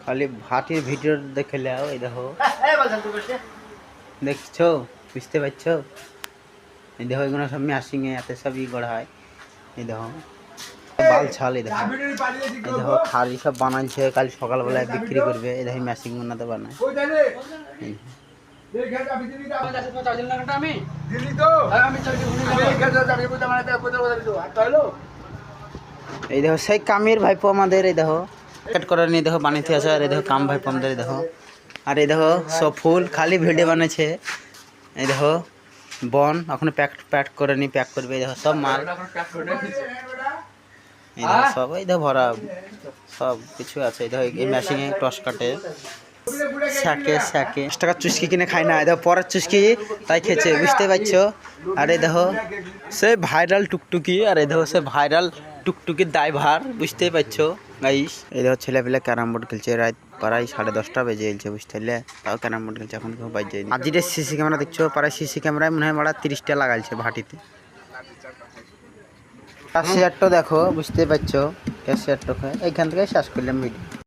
खाली भाटिर भिडियो देखे लाओ এই দেখো দেখছো বুঝতে পারছো এই দেখো এগুলো সব ম্যাশিং এ এতে সবই গড়া হয় এই দেখো বাল ছাল এই দেখো খালি সব বানাইছে কাল সকাল বেলা বিক্রি করবে এই দেখো ম্যাশিং বানাতে বানায় এই দেখো সেই কামের ভাইপো আমাদের এই দেখো কাট করে নিয়ে দেখো বানাইতে আছে আর এই দেখো কাম ভাইপো আমাদের এই দেখো আর এই দেখো সব ফুল খালি ভিডিও বানাইছে এই দেখো বন এখন প্যাক করে নি প্যাক করবে এই দেখো সব মাল এই দেখো সব এই দেখো ভরা সব কিছু আছে এই দেখো এই মেশিং এ টস কাটে শাকে 10 টাকা চুস্কি কিনে খায় না এই দেখো পরের চুস্কি তাই খেয়েছে বুঝতে পারছো আর এই দেখো সে ভাইরাল টুকটুকি আর এই দেখো সে ভাইরাল টুকটুকির ড্রাইভার বুঝতে পারছো গাইস এই দেখো ছেলেপেলে ক্যারাম বোর্ড খেলছে রাত প্রায় 10:30 বেজে গেছে বুঝতে পারলে তাও ক্যারাম বোর্ড খেলছে এখন কেউ বাজে না আজির সিসি ক্যামেরা দেখছো প্রায় সিসি ক্যামেরায় মনে হয় বড় 30টা লাগাইছে ভাটিতে ক্যাশিয়ারটা দেখো বুঝতে পারছো ক্যাশিয়ারটা এইখান থেকে শেষ করলাম ভিডিও।